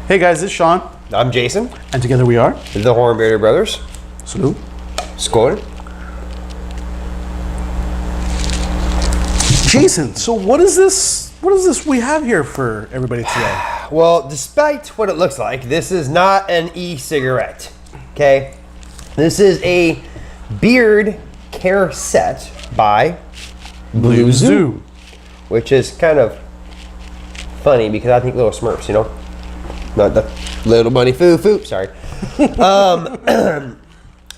Hey guys, this is Sean. I'm Jason. And together we are The Hornbearded Brothers. Salute. Skål. Jason, so what is this we have here for everybody today? Well, despite what it looks like, this is not an e-cigarette. Okay? This is a beard care set by Blue Zoo, which is kind of funny because I think Little Smurfs, you know? Not the Little Bunny Foo, sorry.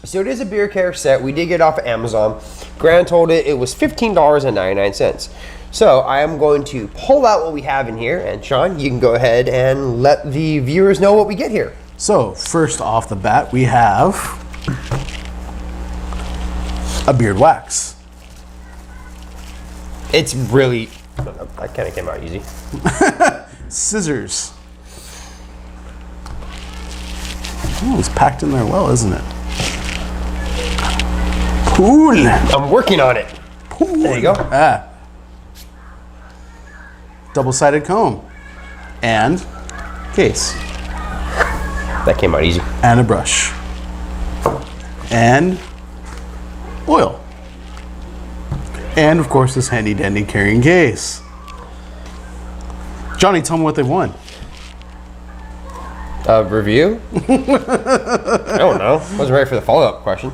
So it is a beard care set. We did get it off of Amazon. Grant told it was $15.99. So I am going to pull out what we have in here, and Sean, you can go ahead and let the viewers know what we get here. So first off the bat, we have a beard wax. It's really, that kind of came out easy. Scissors. Oh, it's packed in there well, isn't it? Pool. I'm working on it. Pool. There you go. Ah. Double-sided comb. And case. That came out easy. And a brush. And oil. And of course this handy dandy carrying case. Johnny, tell me what they won. Review? I don't know. Wasn't ready for the follow-up question.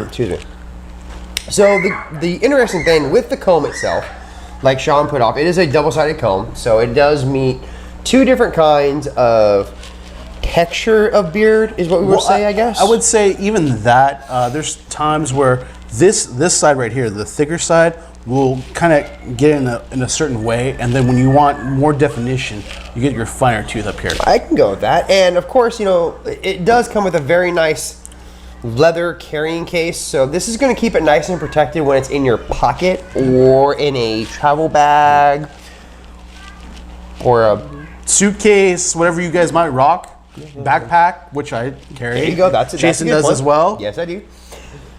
Excuse me. So the interesting thing with the comb itself, like Sean put off, it is a double-sided comb, so it does meet two different kinds of texture of beard, is what we would say, I guess. I would say even that, there's times where this side right here, the thicker side, will kind of get in a certain way, and then when you want more definition, you get your finer tooth up here. I can go with that. And of course, you know, it does come with a very nice leather carrying case, so this is going to keep it nice and protected when it's in your pocket or in a travel bag or a Suitcase, whatever you guys might rock. Backpack, which I carry. There you go. That's Jason a good does one. as well. Yes, I do.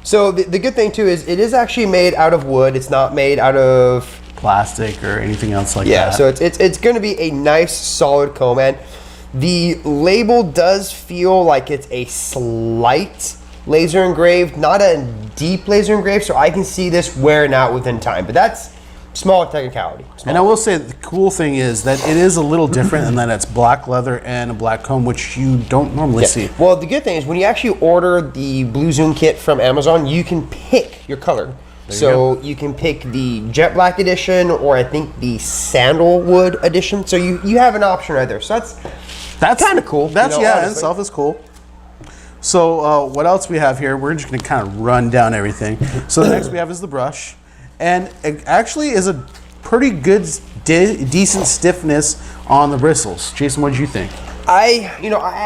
So the good thing too is it is actually made out of wood. It's not made out of Plastic or anything else like that. yeah. So it's going to be a nice solid comb, and the label does feel like it's a slight laser engraved, not a deep laser engraved. So I can see this wearing out within time, but that's small technicality. And I will say the cool thing is that it is a little different in that it's black leather and a black comb, which you don't normally see. Well, the good thing is when you actually order the Blue Zoom kit from Amazon, you can pick your color. So you can pick the jet black edition, or I think the sandalwood edition. So you have an option right there. So that's kind of cool. That's, you know, yeah, in honestly. itself is cool. So what else we have here? We're just going to kind of run down everything. So the next we have is the brush. And it actually is a pretty good, decent stiffness on the bristles. Jason, what did you think? I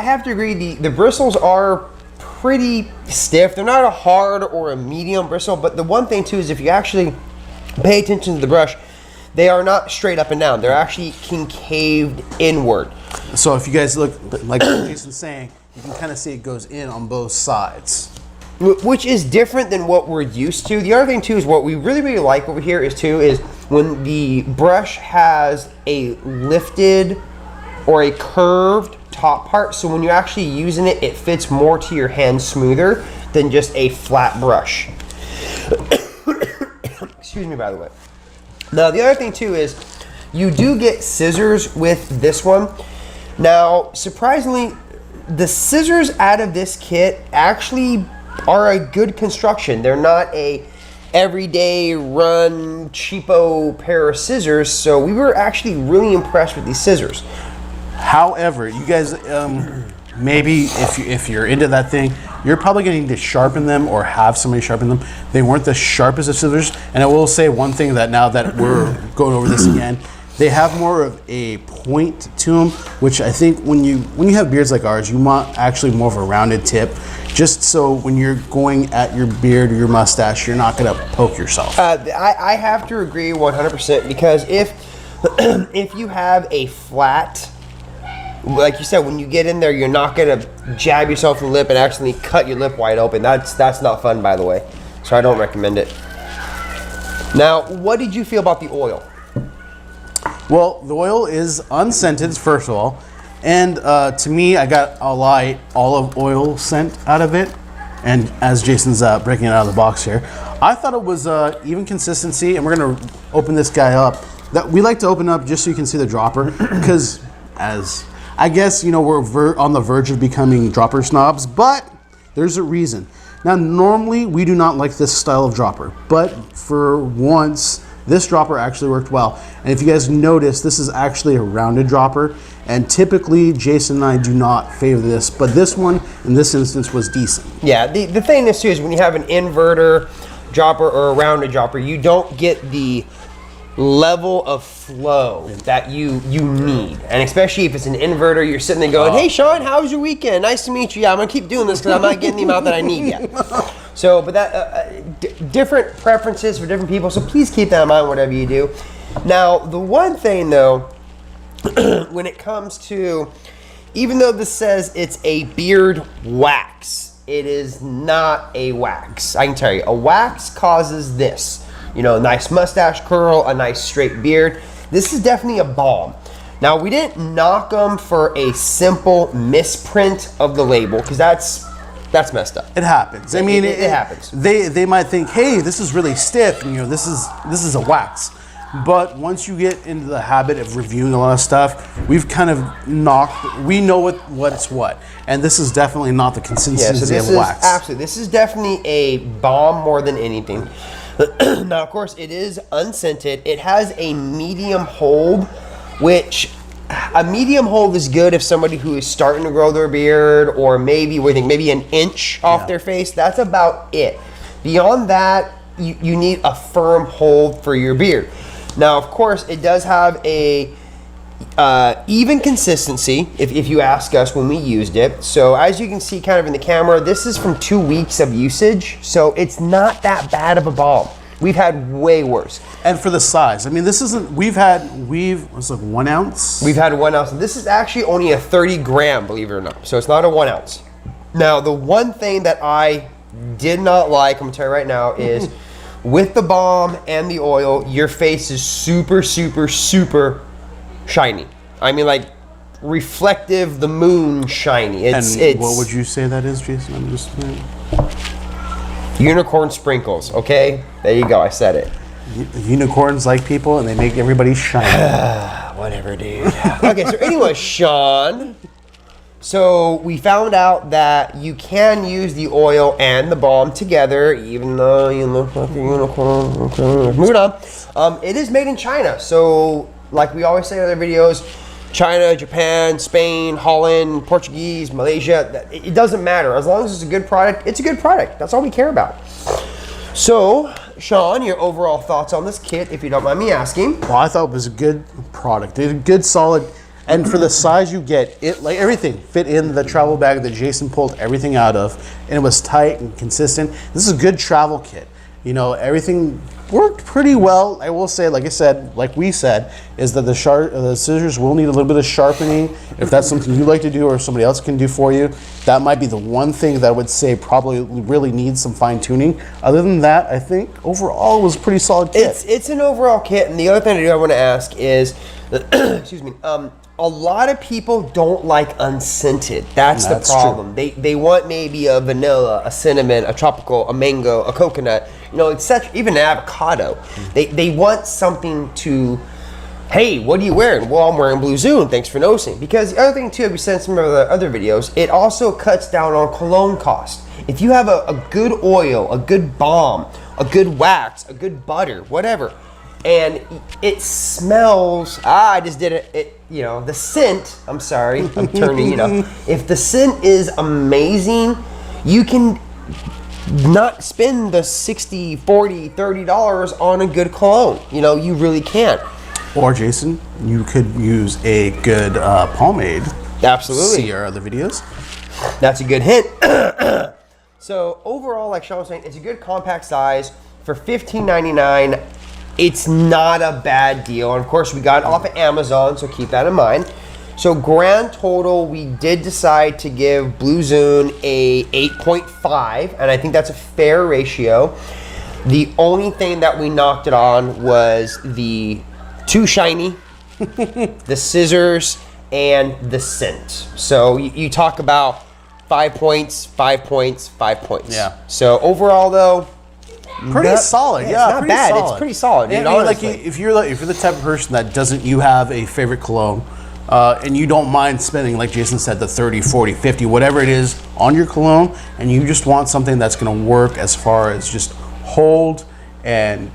have to agree. The bristles are pretty stiff. They're not a hard or a medium bristle, but the one thing too is if you actually pay attention to the brush, they are not straight up and down. They're actually concaved inward. So if you guys look, like Jason's saying, you can kind of see it goes in on both sides. Which is different than what we're used to. The other thing too is what we really like over here is when the brush has a lifted or a curved top part. So when you're actually using it, it fits more to your hand smoother than just a flat brush. Excuse me, by the way. Now the other thing too is you do get scissors with this one. Now surprisingly, the scissors out of this kit actually are a good construction. They're not a everyday run cheapo pair of scissors, so we were actually really impressed with these scissors. However, you guys, maybe if you're into that thing, you're probably going to need to sharpen them or have somebody sharpen them. They weren't the sharpest of scissors, and I will say one thing that now that we're going over this again, they have more of a point to them, which I think when you have beards like ours, you want actually more of a rounded tip, just so when you're going at your beard or your mustache, you're not going to poke yourself. I have to agree 100% because if you have a flat, like you said, when you get in there, you're not going to jab yourself in the lip and accidentally cut your lip wide open. That's not fun, by the way. So I don't recommend it. Now, what did you feel about the oil? Well, the oil is unscented, first of all, And to me, I got a light olive oil scent out of it. And as Jason's breaking it out of the box here, I thought it was even consistency. And we're gonna open this guy up. That we like to open up just so you can see the dropper, because as I guess we're on the verge of becoming dropper snobs, but there's a reason. Now, normally we do not like this style of dropper, but for once, this dropper actually worked well. And if you guys notice, this is actually a rounded dropper. And typically, Jason and I do not favor this, but this one, in this instance, was decent. Yeah, the thing is too is when you have an inverter dropper or a rounded dropper, you don't get the level of flow that you need. And especially if it's an inverter, you're sitting there going, hey Sean, how was your weekend? Nice to meet you. Yeah, I'm gonna keep doing this because I'm not getting the amount that I need yet. So, but that different preferences for different people, so please keep that in mind whatever you do. Now, the one thing though, when it comes to, even though this says it's a beard wax, it is not a wax. I can tell you, a wax causes this. A nice mustache curl, a nice straight beard. This is definitely a balm. Now, we didn't knock them for a simple misprint of the label, because that's messed up. It happens. I mean, it happens. They might think, hey, this is really stiff, and this is a wax. But once you get into the habit of reviewing a lot of stuff, we've kind of we know what's what. And this is definitely not the consistency of wax. Absolutely. This is definitely a balm more than anything. Now, of course, it is unscented. It has a medium hold, which a medium hold is good if somebody who is starting to grow their beard, or maybe an inch off their face. That's about it. Beyond that, you need a firm hold for your beard. Now, of course, it does have a even consistency, if you ask us when we used it. So as you can see kind of in the camera, this is from 2 weeks of usage. So it's not that bad of a balm. We've had way worse. And for the size, I mean, this isn't, it's like 1 ounce? We've had 1 ounce. And this is actually only a 30 gram, believe it or not. So it's not a 1 ounce. Now, the one thing that I did not like, I'm gonna tell you right now, is with the balm and the oil, your face is super, super, super shiny. I mean, like reflective, the moon shiny. It's what would you say that is, Jason? I'm just unicorn sprinkles. Okay, there you go. I said it. Unicorns like people, and they make everybody shiny. Whatever, dude. Okay, so anyway, Sean. So we found out that you can use the oil and the balm together, even though you look like a unicorn. Okay, moving on. It is made in China, so like we always say in other videos, China, Japan, Spain, Holland, Portuguese, Malaysia, it doesn't matter. As long as it's a good product, it's a good product. That's all we care about. So, Sean, your overall thoughts on this kit, if you don't mind me asking. Well, I thought it was a good product. It's a good, solid, and for the size you get, it like everything fit in the travel bag that Jason pulled everything out of, and it was tight and consistent. This is a good travel kit. Everything worked pretty well. I will say, like we said, is that the scissors will need a little bit of sharpening. If that's something you like to do or somebody else can do for you, that might be the one thing that I would say probably really needs some fine tuning. Other than that, I think overall it was a pretty solid kit. It's an overall kit, and the other thing I want to ask is, excuse me, a lot of people don't like unscented. That's the problem. True. They want maybe a vanilla, a cinnamon, a tropical, a mango, a coconut, etc. Even an avocado. They want something to, hey, what are you wearing? Well, I'm wearing Blue Zune. Thanks for noticing. Because the other thing too, we said some of the other videos, it also cuts down on cologne cost. If you have a good oil, a good balm, a good wax, a good butter, whatever, and it smells, I just did it, the scent, I'm sorry, I'm turning, if the scent is amazing, you can not spend the $60, $40, $30 on a good cologne. You really can't. Or Jason, you could use a good pomade. Absolutely. See our other videos. That's a good hint. So overall, like Sean was saying, it's a good compact size for $15.99. It's not a bad deal. And of course, we got it off of Amazon, so keep that in mind. So grand total, we did decide to give Blue Zune a 8.5, and I think that's a fair ratio. The only thing that we knocked it on was the too shiny, the scissors, and the scent. So you talk about 5 points, 5 points, 5 points. Yeah. So overall, though, Pretty solid, it's yeah. not pretty bad. Solid. It's pretty solid, dude, And, I mean, like honestly. if you're the type of person that doesn't you have a favorite cologne, and you don't mind spending, like Jason said, the 30, 40, 50, whatever it is on your cologne, and you just want something that's going to work as far as just hold and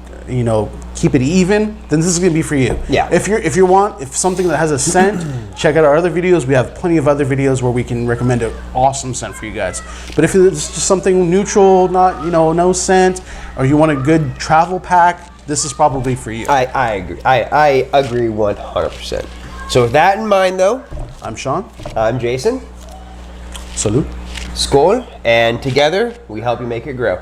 keep it even, then this is going to be for you. Yeah. If something that has a scent, check out our other videos. We have plenty of other videos where we can recommend an awesome scent for you guys. But if it's just something neutral, not no scent, or you want a good travel pack, this is probably for you. I agree. I agree 100%. So with that in mind, though, I'm Sean. I'm Jason. Salud. Skål, and together we help you make it grow.